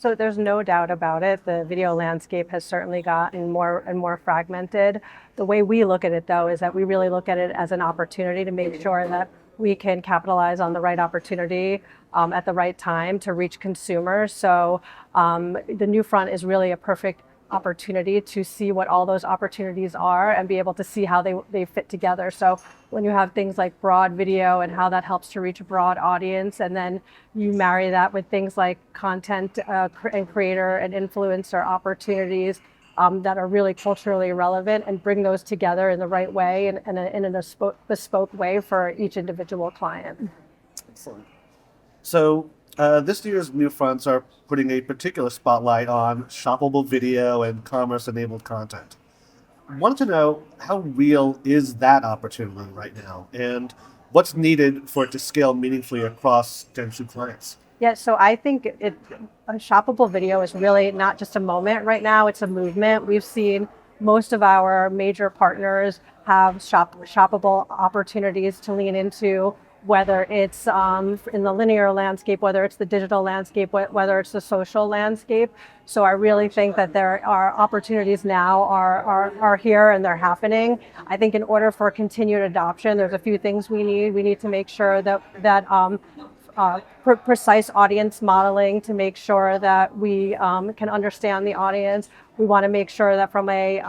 So there's no doubt about it. The video landscape has certainly gotten more and more fragmented. The way we look at it, though, is that we really look at it as an opportunity to make sure that we can capitalize on the right opportunity at the right time to reach consumers. So the NewFront is really a perfect opportunity to see what all those opportunities are and be able to see how they fit together. So when you have things like broad video and how that helps to reach a broad audience, and then you marry that with things like content and creator and influencer opportunities that are really culturally relevant, and bring those together in the right way and in a bespoke way for each individual client. Excellent. So this year's NewFronts are putting a particular spotlight on shoppable video and commerce-enabled content. I wanted to know, how real is that opportunity right now, and what's needed for it to scale meaningfully across Dentsu clients? Yeah, so I think a shoppable video is really not just a moment right now, it's a movement. We've seen most of our major partners have shoppable opportunities to lean into, whether it's in the linear landscape, whether it's the digital landscape, whether it's the social landscape. So I really think that there are opportunities now are here and they're happening. I think in order for continued adoption, there's a few things we need. We need to make sure that precise audience modeling to make sure that we can understand the audience. We want to make sure that from a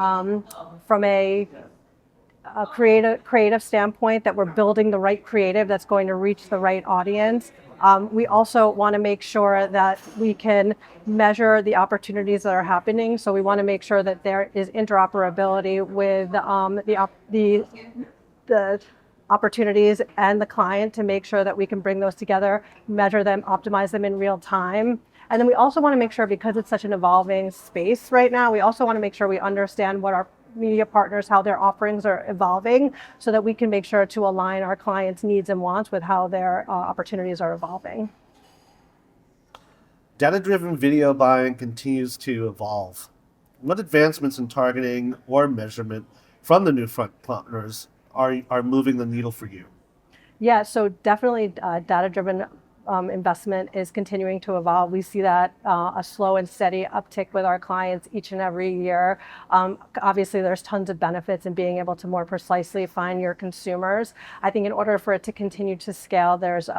creative standpoint, that we're building the right creative that's going to reach the right audience. We also want to make sure that we can measure the opportunities that are happening. So we want to make sure that there is interoperability with the opportunities and the client, to make sure that we can bring those together, measure them, optimize them in real time. And then we also want to make sure, because it's such an evolving space right now, we also want to make sure we understand what our media partners, how their offerings are evolving, so that we can make sure to align our clients' needs and wants with how their opportunities are evolving. Data-driven video buying continues to evolve. What advancements in targeting or measurement from the NewFront partners are moving the needle for you? Yeah, so definitely data-driven investment is continuing to evolve. We see that a slow and steady uptick with our clients each and every year. Obviously, there's tons of benefits in being able to more precisely find your consumers. I think in order for it to continue to scale, there's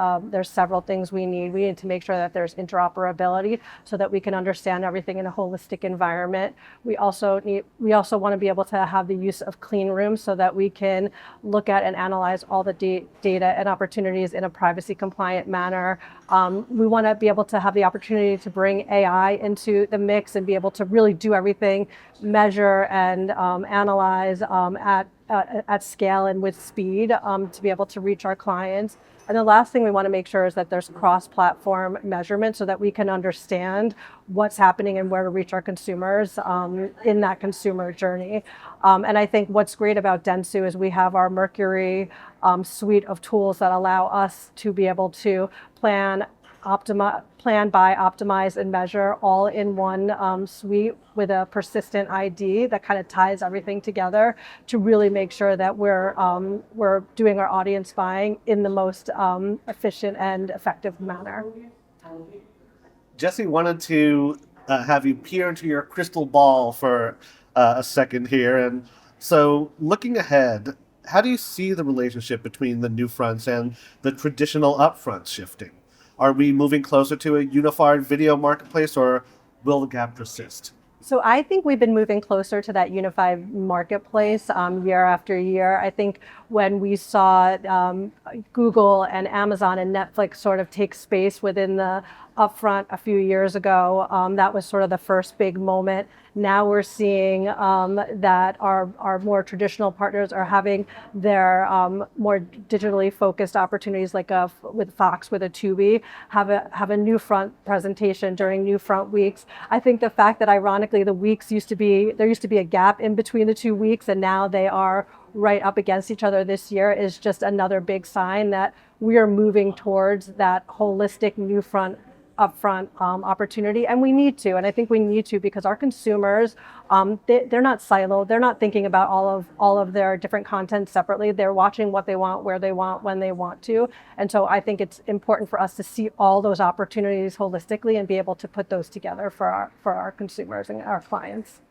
several things we need. We need to make sure that there's interoperability so that we can understand everything in a holistic environment. We also want to be able to have the use of clean rooms so that we can look at and analyze all the data and opportunities in a privacy compliant manner. We want to be able to have the opportunity to bring AI into the mix and be able to really do everything, measure and analyze at scale and with speed to be able to reach our clients. And the last thing we want to make sure is that there's cross-platform measurement so that we can understand what's happening and where to reach our consumers in that consumer journey. And I think what's great about Dentsu is we have our Mercury suite of tools that allow us to be able to plan, buy, optimize, and measure all in one suite with a persistent ID that kind of ties everything together to really make sure that we're doing our audience buying in the most efficient and effective manner. Jessie, wanted to have you peer into your crystal ball for a second here. And so looking ahead, how do you see the relationship between the NewFronts and the traditional Upfronts shifting? Are we moving closer to a unified video marketplace, or will the gap persist? So I think we've been moving closer to that unified marketplace year after year. I think when we saw Google and Amazon and Netflix sort of take space within the Upfront a few years ago, that was sort of the first big moment. Now we're seeing that our more traditional partners are having their more digitally focused opportunities, like with Fox, with a Tubi, have a NewFront presentation during NewFront weeks. I think the fact that ironically the weeks used to be a gap in between the 2 weeks, and now they are right up against each other this year, is just another big sign that we are moving towards that holistic NewFront upfront opportunity, and we need to. And I think we need to because our consumers, they're not siloed. They're not thinking about all of their different content separately. They're watching what they want, where they want, when they want to. And so I think it's important for us to see all those opportunities holistically and be able to put those together for our consumers and our clients.